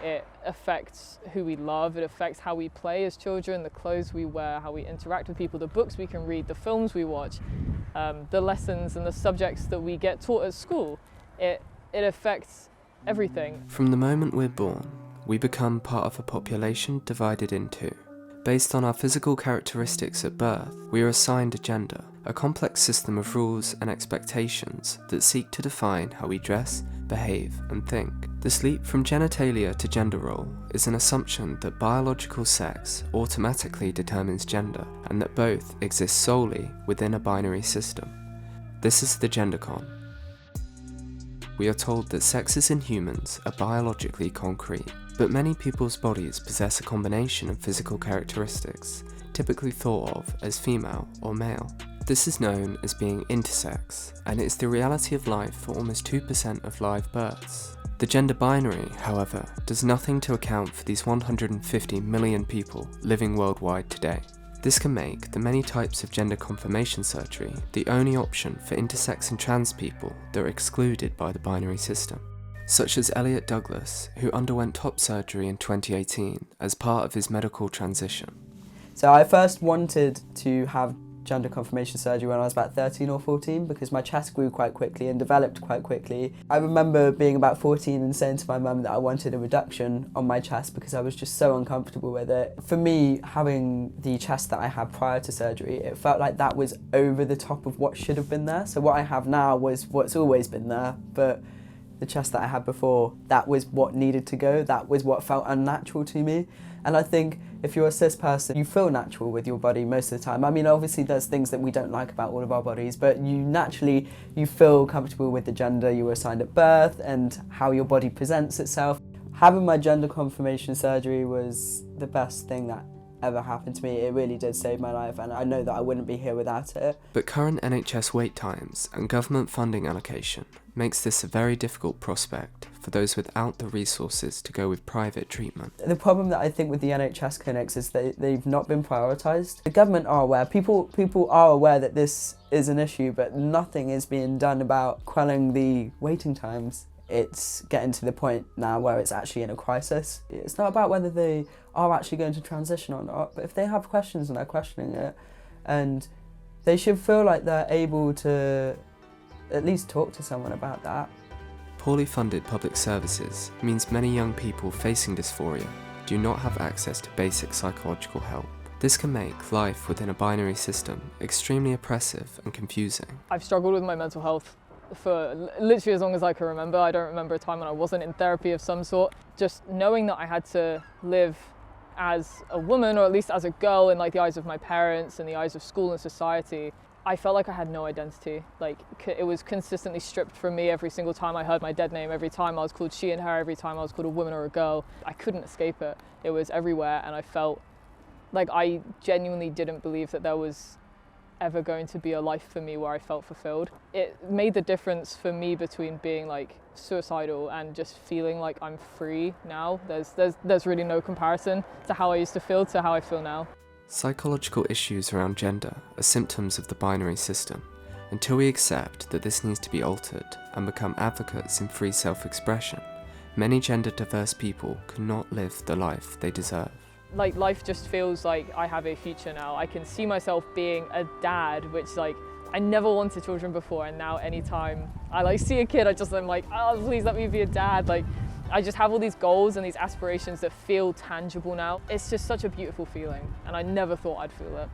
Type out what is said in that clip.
It affects who we love, it affects how we play as children, the clothes we wear, how we interact with people, the books we can read, the films we watch, the lessons and the subjects that we get taught at school. It affects everything. From the moment we're born, we become part of a population divided in two. Based on our physical characteristics at birth, we are assigned a gender, a complex system of rules and expectations that seek to define how we dress, behave, and think. This leap from genitalia to gender role is an assumption that biological sex automatically determines gender, and that both exist solely within a binary system. This is the gender con. We are told that sexes in humans are biologically concrete, but many people's bodies possess a combination of physical characteristics, typically thought of as female or male. This is known as being intersex, and it's the reality of life for almost 2% of live births. The gender binary, however, does nothing to account for these 150 million people living worldwide today. This can make the many types of gender confirmation surgery the only option for intersex and trans people that are excluded by the binary system, such as Elliot Douglas, who underwent top surgery in 2018 as part of his medical transition. So I first wanted to have gender confirmation surgery when I was about 13 or 14 because my chest grew quite quickly and developed quite quickly. I remember being about 14 and saying to my mum that I wanted a reduction on my chest because I was just so uncomfortable with it. For me, having the chest that I had prior to surgery, it felt like that was over the top of what should have been there. So what I have now was what's always been there, but the chest that I had before, that was what needed to go, that was what felt unnatural to me. And I think if you're a cis person, you feel natural with your body most of the time. I mean, obviously there's things that we don't like about all of our bodies, but you feel comfortable with the gender you were assigned at birth and how your body presents itself. Having my gender confirmation surgery was the best thing that ever happened to me. It really did save my life, and I know that I wouldn't be here without it. But current NHS wait times and government funding allocation makes this a very difficult prospect for those without the resources to go with private treatment. The problem that I think with the NHS clinics is that they've not been prioritised. The government are aware, people are aware that this is an issue, but nothing is being done about quelling the waiting times. It's getting to the point now where it's actually in a crisis. It's not about whether they are actually going to transition or not, but if they have questions and they're questioning it, and they should feel like they're able to at least talk to someone about that. Poorly funded public services means many young people facing dysphoria do not have access to basic psychological help. This can make life within a binary system extremely oppressive and confusing. I've struggled with my mental health for literally as long as I can remember. I don't remember a time when I wasn't in therapy of some sort. Just knowing that I had to live as a woman, or at least as a girl, in like the eyes of my parents and the eyes of school and society, I felt like I had no identity. Like it was consistently stripped from me every single time I heard my dead name, every time I was called she and her, every time I was called a woman or a girl. I couldn't escape it. It was everywhere, and I felt like I genuinely didn't believe that there was ever going to be a life for me where I felt fulfilled. It made the difference for me between being like suicidal and just feeling like I'm free now. There's really no comparison to how I used to feel to how I feel now. Psychological issues around gender are symptoms of the binary system. Until we accept that this needs to be altered and become advocates in free self-expression, many gender-diverse people cannot live the life they deserve. Like life just feels like I have a future now. I can see myself being a dad, which like I never wanted children before, and now anytime I like see a kid, I'm like, oh, please let me be a dad. Like I just have all these goals and these aspirations that feel tangible now. It's just such a beautiful feeling, and I never thought I'd feel it.